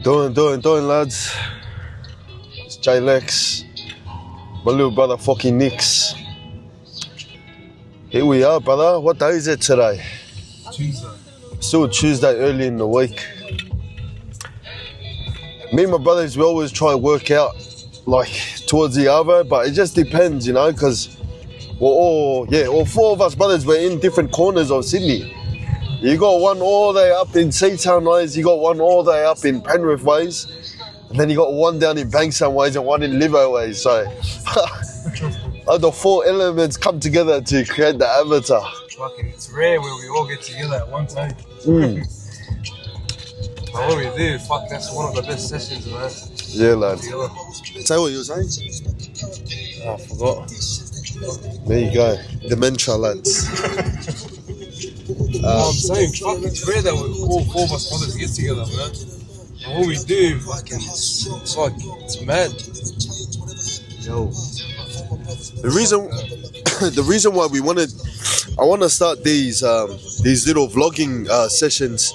Doing, lads. It's JAY LEKZ. My little brother, fucking Nix. Here we are, brother. What day is it today? Tuesday. Still Tuesday, early in the week. Me and my brothers, we always try and work out, like, towards the other, but it just depends, you know, because we're all four of us brothers, we're in different corners of Sydney. You got one all the way up in Seatown ways, you got one all the way up in Penrith ways, and then you got one down in Bankstown ways and one in Livo ways. So the four elements come together to create the avatar. Fucking, it's rare where we all get together at one time. But what we do, fuck, that's one of the best sessions, man. Yeah, lad. Say what you were saying? Oh, I forgot. There you go. Dementia, lads. I'm saying, fuck, it's rare that all four of us brothers get together, man. And what we do, fucking, it's like, it's mad. Yo. The reason why I want to start these little vlogging sessions.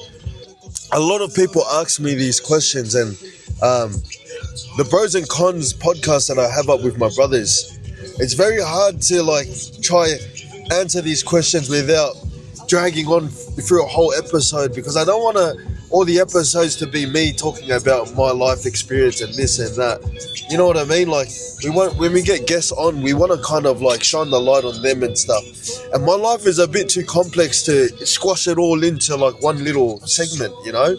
A lot of people ask me these questions, and the Bros and Cons podcast that I have up with my brothers, it's very hard to like try answer these questions without dragging on through a whole episode, because I don't want all the episodes to be me talking about my life experience and this and that. You know what I mean? Like, when we get guests on, we want to kind of like shine the light on them and stuff. And my life is a bit too complex to squash it all into like one little segment, you know?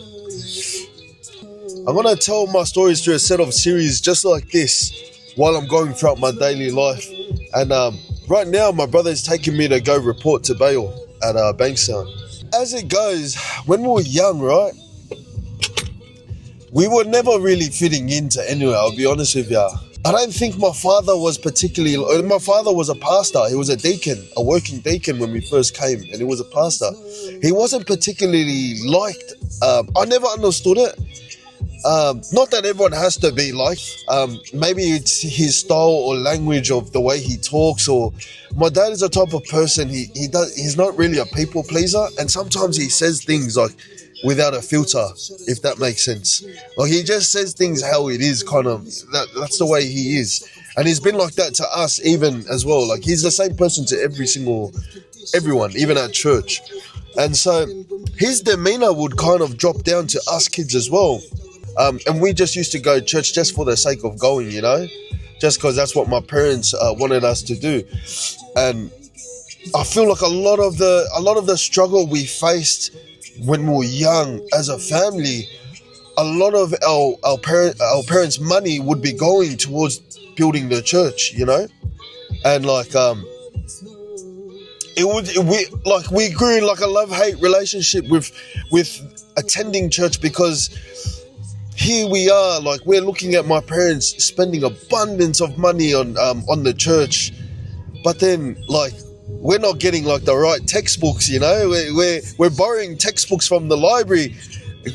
I'm going to tell my stories through a set of series just like this while I'm going throughout my daily life. And right now, my brother is taking me to go report to bail at Bankstown. As it goes, when we were young, right, we were never really fitting into anywhere, I'll be honest with you. I don't think my father was my father was a pastor. He was a deacon, a working deacon when we first came, and he was a pastor. He wasn't particularly liked. I never understood it. Not that everyone has to be like, maybe it's his style or language of the way he talks, or my dad is the type of person, he's not really a people pleaser, and sometimes he says things like without a filter, if that makes sense. Like, he just says things how it is, kind of, that's the way he is. And he's been like that to us even as well. Like, he's the same person to everyone, even at church. And so his demeanor would kind of drop down to us kids as well. And we just used to go to church just for the sake of going, you know, just because that's what my parents wanted us to do. And I feel like a lot of the struggle we faced when we were young as a family, a lot of our parents' money would be going towards building the church, you know, and like we grew in like a love-hate relationship with attending church, because here we are, like, we're looking at my parents spending abundance of money on the church, but then like we're not getting like the right textbooks, you know. We're borrowing textbooks from the library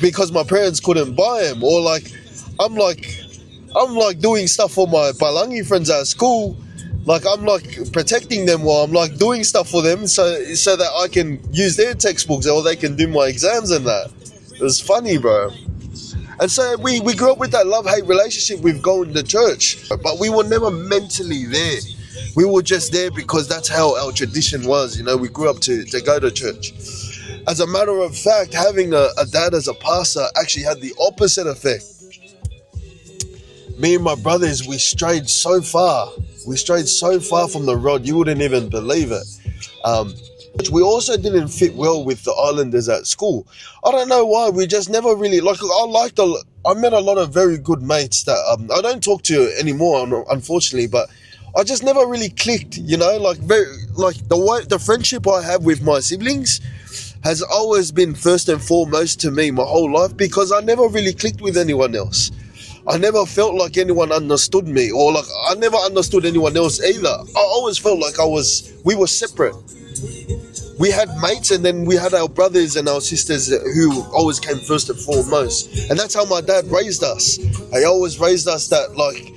because my parents couldn't buy them, or like I'm like doing stuff for my Balangi friends at school. Like, I'm like protecting them while I'm like doing stuff for them so that I can use their textbooks or they can do my exams and that. It was funny, bro. And so we grew up with that love-hate relationship with going to church, but we were never mentally there. We were just there because that's how our tradition was, you know. We grew up to go to church. As a matter of fact, having a dad as a pastor actually had the opposite effect. Me and my brothers, we strayed so far from the rod, you wouldn't even believe it. We also didn't fit well with the islanders at school. I don't know why, we just never really, like, I met a lot of very good mates that I don't talk to anymore, unfortunately, but I just never really clicked, you know, like the friendship I have with my siblings has always been first and foremost to me my whole life, because I never really clicked with anyone else. I never felt like anyone understood me, or like I never understood anyone else either. I always felt like we were separate. We had mates, and then we had our brothers and our sisters who always came first and foremost. And that's how my dad raised us. He always raised us that, like,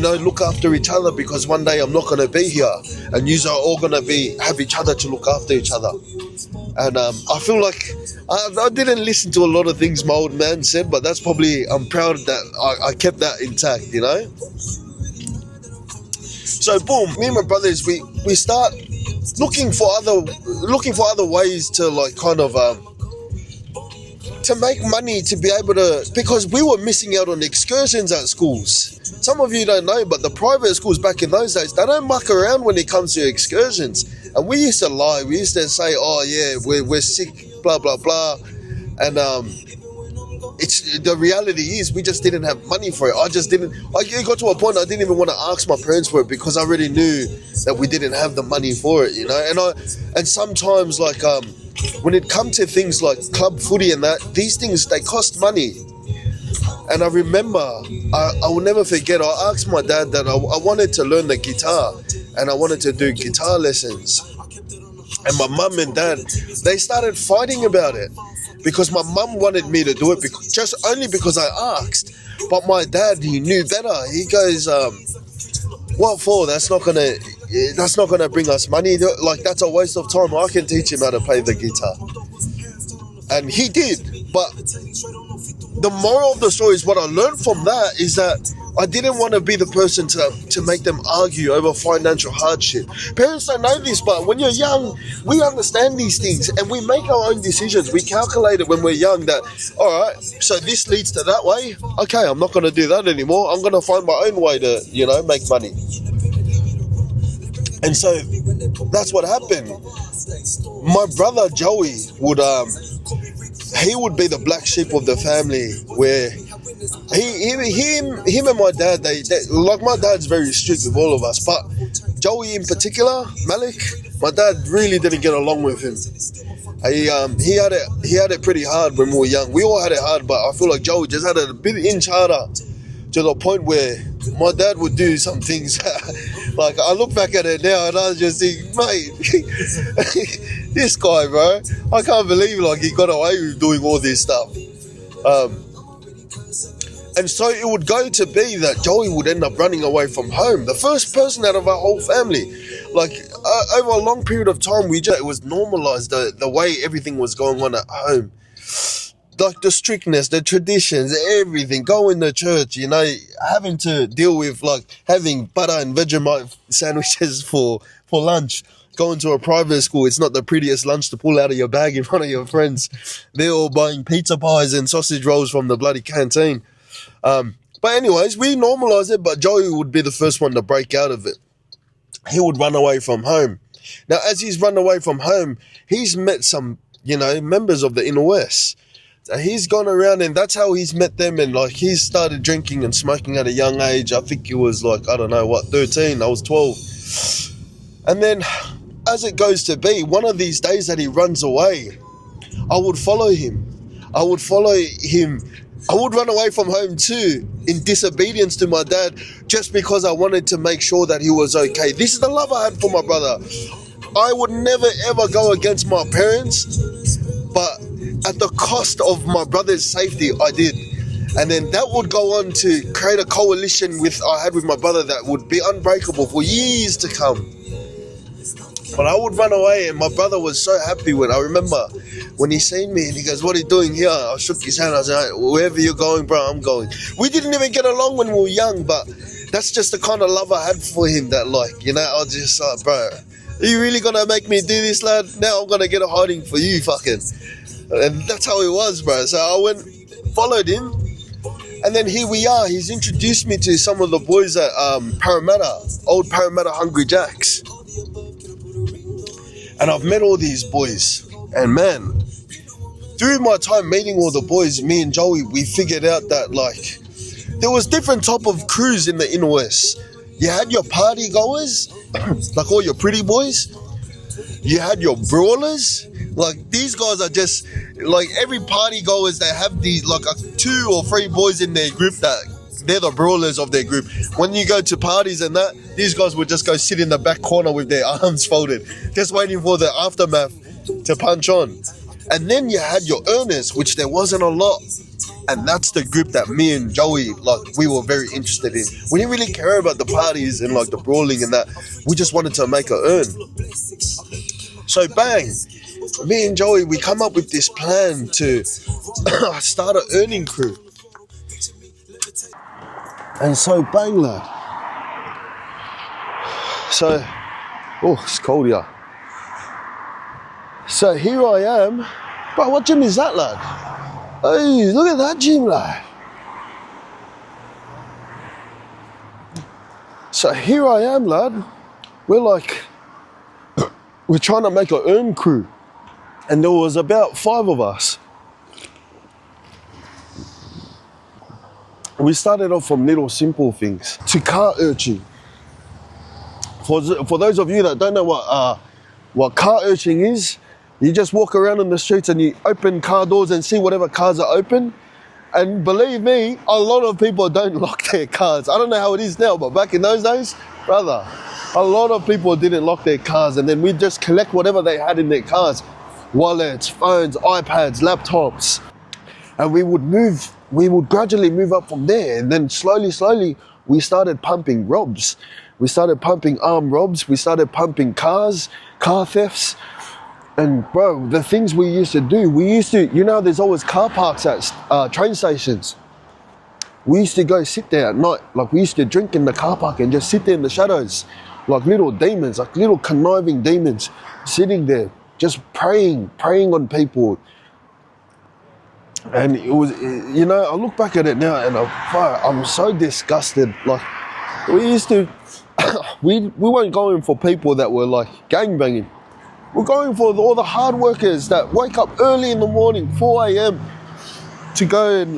look after each other, because one day I'm not gonna be here, and you are all gonna have each other to look after each other. And I feel like I didn't listen to a lot of things my old man said, but that's probably, I'm proud that I kept that intact, So boom, me and my brothers, we start looking for other ways to like kind of to make money, to be able to, because we were missing out on excursions at schools. Some of you don't know, but the private schools back in those days, they don't muck around when it comes to excursions. And we used to lie. We used to say, oh yeah, we're sick, blah blah blah, and it's the reality is we just didn't have money for it. It got to a point I didn't even want to ask my parents for it, because I already knew that we didn't have the money for it, and sometimes like when it comes to things like club footy and that, these things, they cost money. And I remember, I will never forget, I asked my dad that I wanted to learn the guitar, and I wanted to do guitar lessons. And my mum and dad, they started fighting about it, because my mum wanted me to do it just only because I asked. But my dad, he knew better. He goes, what for? That's not gonna bring us money. Like, that's a waste of time. I can teach him how to play the guitar. And he did. But the moral of the story is, what I learned from that is that I didn't want to be the person to make them argue over financial hardship. Parents don't know this, but when you're young, we understand these things and we make our own decisions. We calculate it when we're young that, all right, so this leads to that way. Okay, I'm not going to do that anymore. I'm going to find my own way to, make money. And so that's what happened. My brother Joey he would be the black sheep of the family, where him and my dad, they like, my dad's very strict with all of us, but Joey in particular, Malik, my dad really didn't get along with him. He had it pretty hard when we were young. We all had it hard, but I feel like Joey just had it a bit inch harder, to the point where my dad would do some things. Like, I look back at it now and I just think, mate, this guy, bro, I can't believe like he got away with doing all this stuff. And so it would go to be that Joey would end up running away from home. The first person out of our whole family. Like, over a long period of time, it was normalized, the way everything was going on at home. Like the strictness, the traditions, everything, going to church, having to deal with like having butter and Vegemite sandwiches for lunch, going to a private school. It's not the prettiest lunch to pull out of your bag in front of your friends. They're all buying pizza pies and sausage rolls from the bloody canteen. But anyways, we normalized it, but Joey would be the first one to break out of it. He would run away from home. Now, as he's run away from home, he's met some, members of the Inner West. He's gone around, and that's how he's met them, and like he's started drinking and smoking at a young age. I think he was like, 13, I was 12. And then as it goes to be, one of these days that he runs away, I would follow him. I would run away from home too, in disobedience to my dad, just because I wanted to make sure that he was okay. This is the love I had for my brother. I would never ever go against my parents, but at the cost of my brother's safety, I did. And then that would go on to create a coalition I had with my brother that would be unbreakable for years to come. But I would run away, and my brother was so happy I remember when he seen me and he goes, "What are you doing here?" I shook his hand. I was like, "Wherever you're going, bro, I'm going." We didn't even get along when we were young, but that's just the kind of love I had for him that, like, I was just like, bro, are you really going to make me do this, lad? Now I'm going to get a hiding for you, fucking. And that's how it was, bro. So I followed him, and then here we are. He's introduced me to some of the boys at old Parramatta Hungry Jacks. And I've met all these boys. And man, through my time meeting all the boys, me and Joey, we figured out that like there was different type of crews in the Inner West. You had your party goers, like all your pretty boys. You had your brawlers. Like, these guys are just, like, every party goers, they have these, like, 2 or 3 boys in their group that they're the brawlers of their group. When you go to parties and that, these guys would just go sit in the back corner with their arms folded, just waiting for the aftermath to punch on. And then you had your earners, which there wasn't a lot. And that's the group that me and Joey, like, we were very interested in. We didn't really care about the parties and like the brawling and that. We just wanted to make a earn. So bang, me and Joey, we come up with this plan to start an earning crew. And so bang, lad. So, oh, it's cold here. So here I am. Bro, what gym is that, lad? Hey, look at that gym, lad. So here I am, lad. We're trying to make an earn crew. And there was about 5 of us. We started off from little simple things to car urching. For those of you that don't know what car urching is, you just walk around in the streets and you open car doors and see whatever cars are open. And believe me, a lot of people don't lock their cars. I don't know how it is now, but back in those days, brother, a lot of people didn't lock their cars, and then we'd just collect whatever they had in their cars. Wallets, phones, iPads, laptops. And we would gradually move up from there. And then slowly, we started pumping robs. We started pumping armed robs. We started pumping cars, car thefts. And bro, the things we used to do, there's always car parks at train stations. We used to go sit there at night. Like, we used to drink in the car park and just sit there in the shadows. Like little demons, like little conniving demons, sitting there, just preying on people. And it was, I look back at it now and I'm so disgusted. Like, we used to, we weren't going for people that were like gangbanging. We're going for all the hard workers that wake up early in the morning, 4 a.m. to go and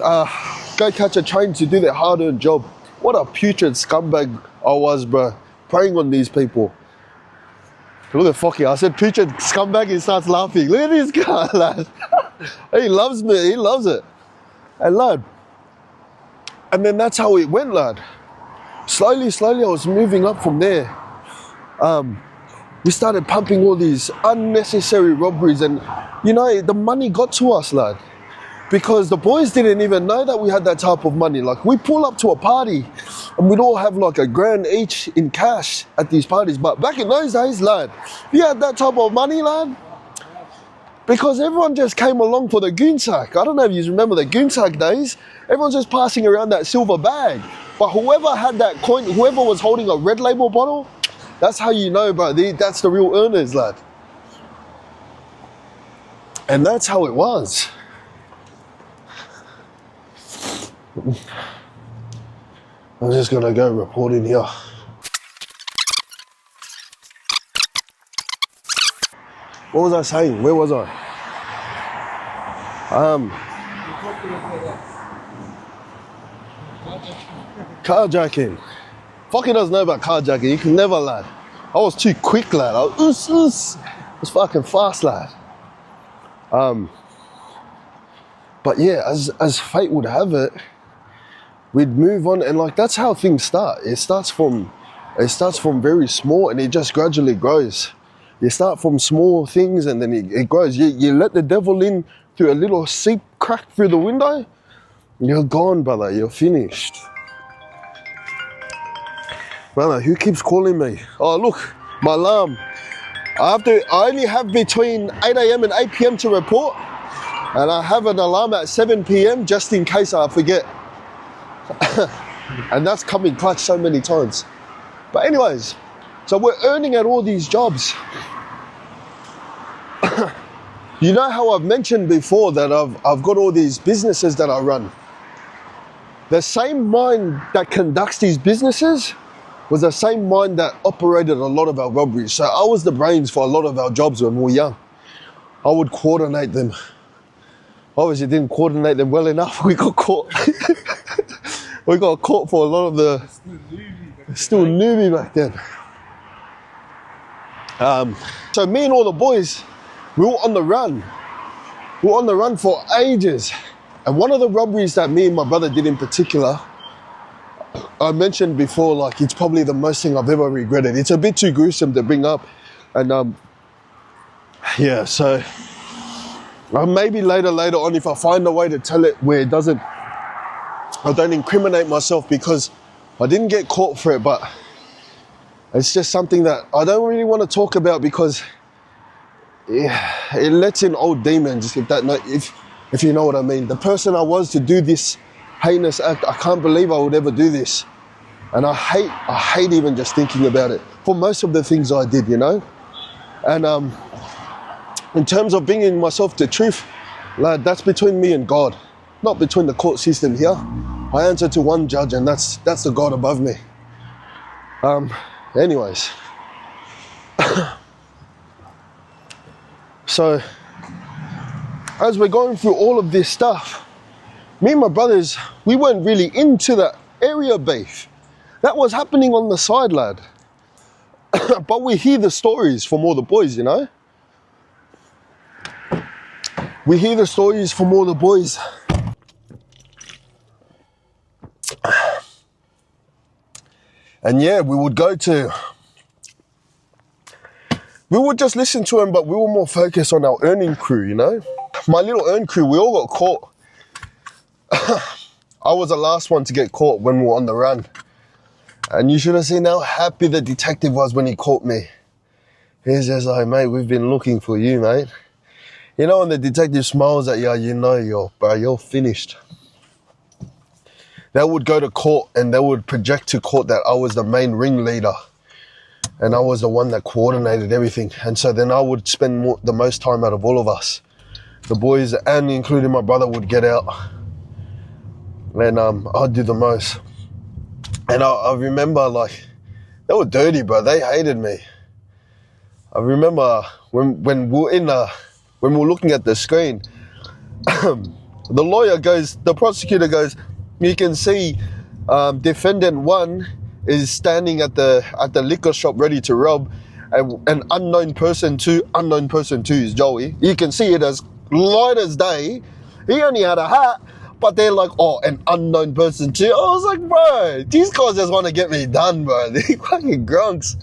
go catch a train to do their hard-earned job. What a putrid scumbag I was, bro, preying on these people. Look at Focky, I said putrid scumbag, he starts laughing. Look at this guy, lad. He loves me, he loves it. And lad, and then that's how it went, lad. Slowly, I was moving up from there. We started pumping all these unnecessary robberies, and the money got to us, lad. Because the boys didn't even know that we had that type of money. Like, we pull up to a party and we'd all have like $1,000 each in cash at these parties. But back in those days, lad, you had that type of money, lad, because everyone just came along for the goon sack. I don't know if you remember the goon sack days. Everyone's just passing around that silver bag. But whoever had that coin, whoever was holding a Red Label bottle, that's how you know, bro, that's the real earners, lad. And that's how it was. I'm just gonna go report in here. What was I saying? Where was I? Carjacking. Fucking doesn't know about carjacking. You can never, lad. I was too quick, lad. I was fucking fast, lad. But yeah, as fate would have it, we'd move on, and like, that's how things start. It starts from very small, and it just gradually grows. You start from small things, and then it grows. You let the devil in through a little seep crack through the window, you're gone, brother. You're finished. Brother, who keeps calling me? Oh, look, my alarm. I only have between 8 a.m. and 8 p.m. to report, and I have an alarm at 7 p.m. just in case I forget. And that's come in clutch so many times. But anyways, so we're earning at all these jobs. You know how I've mentioned before that I've got all these businesses that I run. The same mind that conducts these businesses was the same mind that operated a lot of our robberies. So I was the brains for a lot of our jobs when we were young. I would coordinate them. Obviously didn't coordinate them well enough. We got caught. We got caught for a lot of the still newbie back then. So me and all the boys, we were on the run. We were on the run for ages. And one of the robberies that me and my brother did in particular, I mentioned before, like, it's probably the most thing I've ever regretted. It's a bit too gruesome to bring up. And yeah, so maybe later on, if I find a way to tell it where it doesn't I don't incriminate myself because I didn't get caught for it, but it's just something that I don't really want to talk about because it lets in old demons, if you know what I mean. The person I was to do this heinous act, I can't believe I would ever do this. And I hate even just thinking about it for most of the things I did, you know. And in terms of bringing myself to truth, lad, that's between me and God, not between the court system here. I answer to one judge, and that's the God above me. Anyways, so as we're going through all of this stuff, me and my brothers, we weren't really into that area beef. That was happening on the side, lad. But we hear the stories from all the boys, you know? We hear the stories from all the boys. And yeah, we would just listen to him, but we were more focused on our earning crew, you know? My little earn crew, we all got caught. I was the last one to get caught when we were on the run. And you should have seen how happy the detective was when he caught me. He's just like, mate, we've been looking for you, mate. You know, when the detective smiles at you, you know you're finished. They would go to court and they would project to court that I was the main ringleader and I was the one that coordinated everything. And so then I would spend the most time out of all of us. The boys, and including my brother, would get out and I'd do the most. And I remember, like, they were dirty, bro. They hated me. I remember when we were looking at the screen, the prosecutor goes, you can see defendant 1 is standing at the liquor shop ready to rob, and unknown person 2 is Joey. You can see it as light as day. He only had a hat, but they're like, oh, an unknown person 2. I was like, bro, these guys just want to get me done, bro. They're fucking grunts.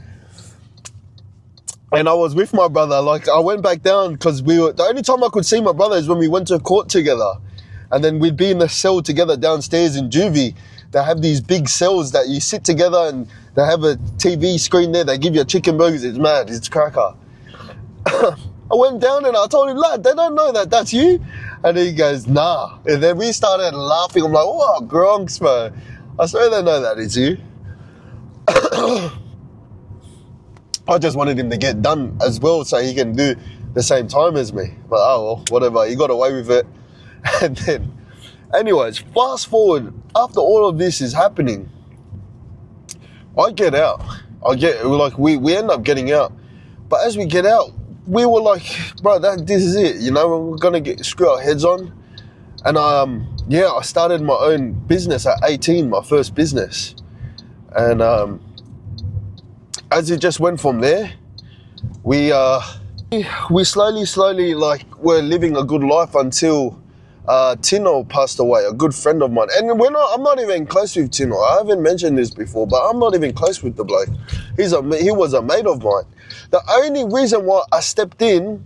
And I was with my brother. Like, I went back down because the only time I could see my brother is when we went to court together. And then we'd be in the cell together downstairs in juvie. They have these big cells that you sit together and they have a TV screen there. They give you chicken burgers. It's mad. It's cracker. I went down and I told him, lad, they don't know that that's you. And he goes, nah. And then we started laughing. I'm like, oh, gronks, bro. I swear they know that it's you. I just wanted him to get done as well so he can do the same time as me. But oh, well, whatever. He got away with it. And then, anyways, fast forward, after all of this is happening, I get out. We end up getting out. But as we get out, we were like, bro, this is it, you know, we're going to screw our heads on. And I started my own business at 18, my first business. And as it just went from there, we slowly, like, were living a good life until Tino passed away, a good friend of mine. And I'm not even close with Tino. I haven't mentioned this before, but I'm not even close with the bloke. He was a mate of mine. The only reason why I stepped in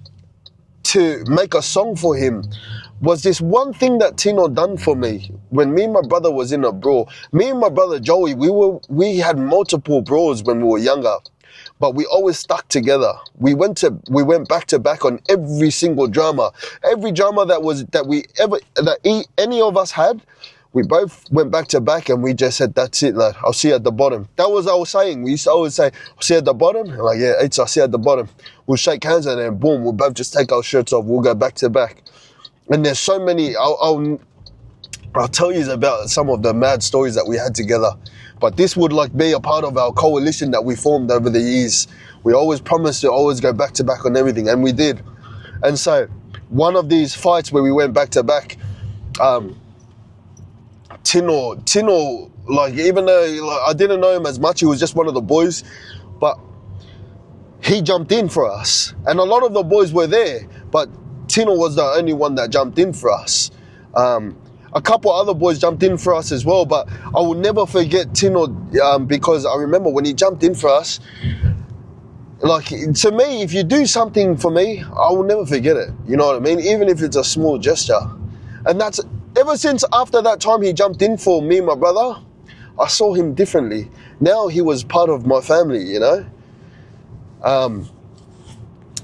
to make a song for him was this one thing that Tino done for me. When me and my brother was in a brawl, me and my brother Joey, we had multiple brawls when we were younger, but we always stuck together. We went back to back on every single drama. Every drama that any of us had, we both went back to back and we just said, that's it, lad. I'll see you at the bottom. That was our saying. We used to always say, I'll see you at the bottom. I'm like, yeah, I'll see you at the bottom. We'll shake hands and then boom, we'll both just take our shirts off. We'll go back to back. And there's so many, I'll tell you about some of the mad stories that we had together. But this would like be a part of our coalition that we formed over the years. We always promised to always go back to back on everything, and we did. And so one of these fights where we went back to back, Tino, like, even though I didn't know him as much, he was just one of the boys, but he jumped in for us. And a lot of the boys were there, but Tino was the only one that jumped in for us. A couple other boys jumped in for us as well, but I will never forget Tino because I remember when he jumped in for us, like, to me, if you do something for me, I will never forget it. You know what I mean? Even if it's a small gesture. And ever since after that time he jumped in for me and my brother, I saw him differently. Now he was part of my family, you know.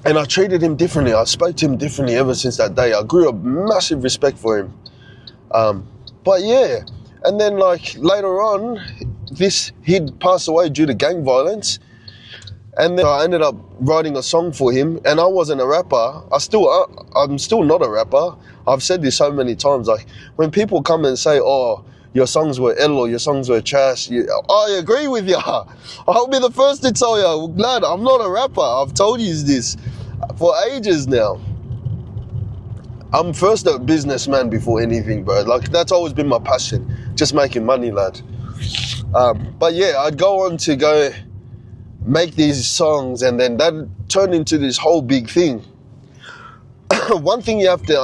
And I treated him differently. I spoke to him differently ever since that day. I grew a massive respect for him. But yeah, and then like later on, he'd passed away due to gang violence. And then I ended up writing a song for him, and I wasn't a rapper. I'm still not a rapper. I've said this so many times. Like when people come and say, "Oh, your songs were ill or your songs were trash," I agree with you. I'll be the first to tell you, lad, I'm not a rapper. I've told you this for ages now. I'm first a businessman before anything, bro. Like that's always been my passion, just making money, lad. But yeah, I'd go on to go make these songs, and then that turned into this whole big thing. One thing you have to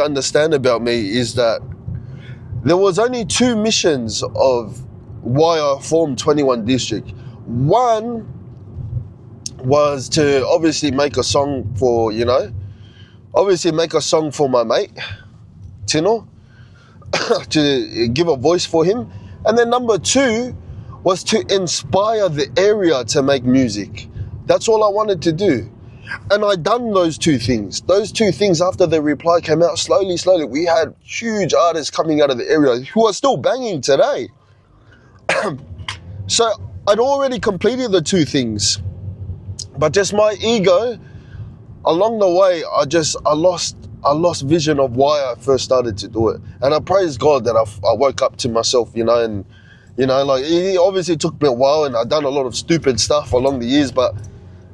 understand about me is that there was only two missions of why I formed 21 District. One was to obviously make a song for, my mate, Tino, to give a voice for him. And then number two was to inspire the area to make music. That's all I wanted to do. And I done those two things. Those two things after the reply came out, slowly, we had huge artists coming out of the area who are still banging today. So I'd already completed the two things. But just my ego, along the way, I lost vision of why I first started to do it. And I praise God that I woke up to myself, and like it obviously took me a while, and I've done a lot of stupid stuff along the years, but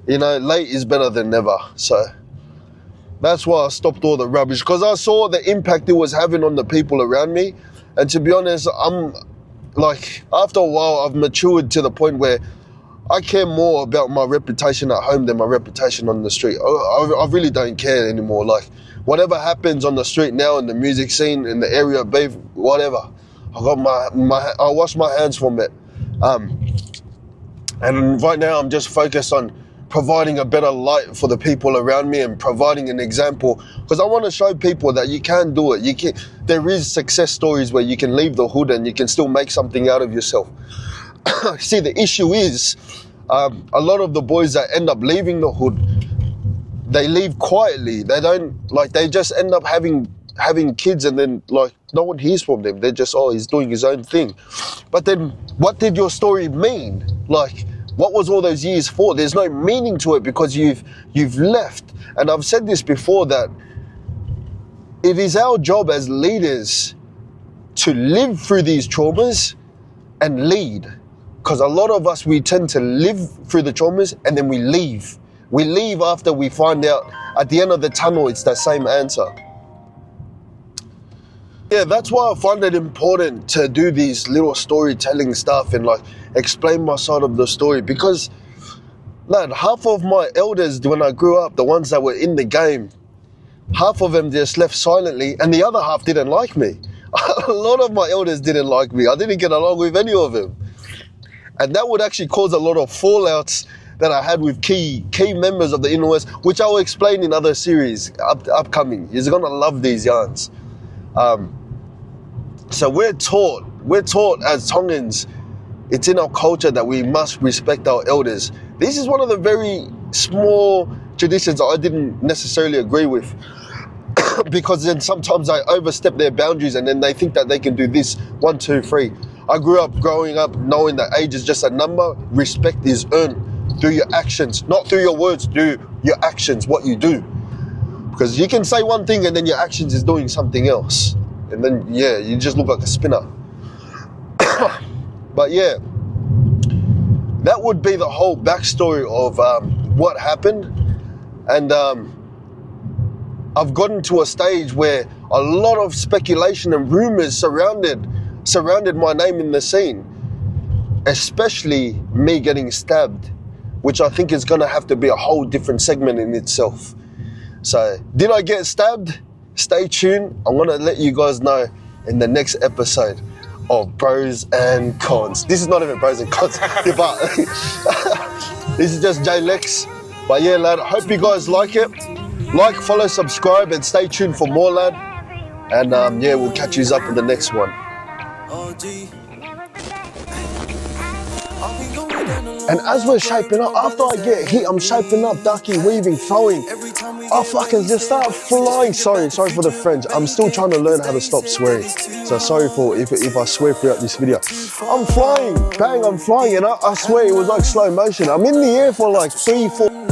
late is better than never. So that's why I stopped all the rubbish, because I saw the impact it was having on the people around me. And to be honest, I'm like, after a while, I've matured to the point where I care more about my reputation at home than my reputation on the street. I really don't care anymore. Like, whatever happens on the street now in the music scene, in the area, babe, whatever. I wash my hands from it. And right now I'm just focused on providing a better light for the people around me and providing an example, because I want to show people that you can do it. There is success stories where you can leave the hood and you can still make something out of yourself. See, the issue is a lot of the boys that end up leaving the hood, they leave quietly. They just end up having kids, and then like no one hears from them. They're just, he's doing his own thing. But then what did your story mean? Like, what was all those years for? There's no meaning to it because you've left. And I've said this before, that it is our job as leaders to live through these traumas and lead. Because a lot of us, we tend to live through the traumas and then we leave. We leave after we find out at the end of the tunnel it's the same answer. Yeah, that's why I find it important to do these little storytelling stuff and like explain my side of the story, because lad, half of my elders when I grew up, the ones that were in the game, half of them just left silently and the other half didn't like me. A lot of my elders didn't like me. I didn't get along with any of them. And that would actually cause a lot of fallouts that I had with key members of the Inner West, which I will explain in other series upcoming. You're gonna love these yarns. So we're taught as Tongans, it's in our culture that we must respect our elders. This is one of the very small traditions I didn't necessarily agree with, because then sometimes I overstep their boundaries and then they think that they can do this, 1, 2, 3. I grew up growing up knowing that age is just a number. Respect is earned through your actions, not through your words, through your actions, what you do. Because you can say one thing and then your actions is doing something else. And then, yeah, you just look like a spinner. But yeah, that would be the whole backstory of what happened. And I've gotten to a stage where a lot of speculation and rumors surrounded my name in the scene, especially me getting stabbed, which I think is going to have to be a whole different segment in itself. So, did I get stabbed? Stay tuned. I'm going to let you guys know in the next episode of Pros and Cons. This is not even Pros and Cons, but this is just JAY LEKZ. But yeah, lad, I hope you guys like it. Like, follow, subscribe, and stay tuned for more, lad. And yeah, we'll catch you up in the next one. And as we're shaping up, after I get hit, I'm shaping up, ducking, weaving, throwing. I fucking just start flying. Sorry for the French. I'm still trying to learn how to stop swearing. So sorry for if I swear throughout this video. I'm flying, bang, I'm flying, and I swear it was like slow motion. I'm in the air for like 3-4.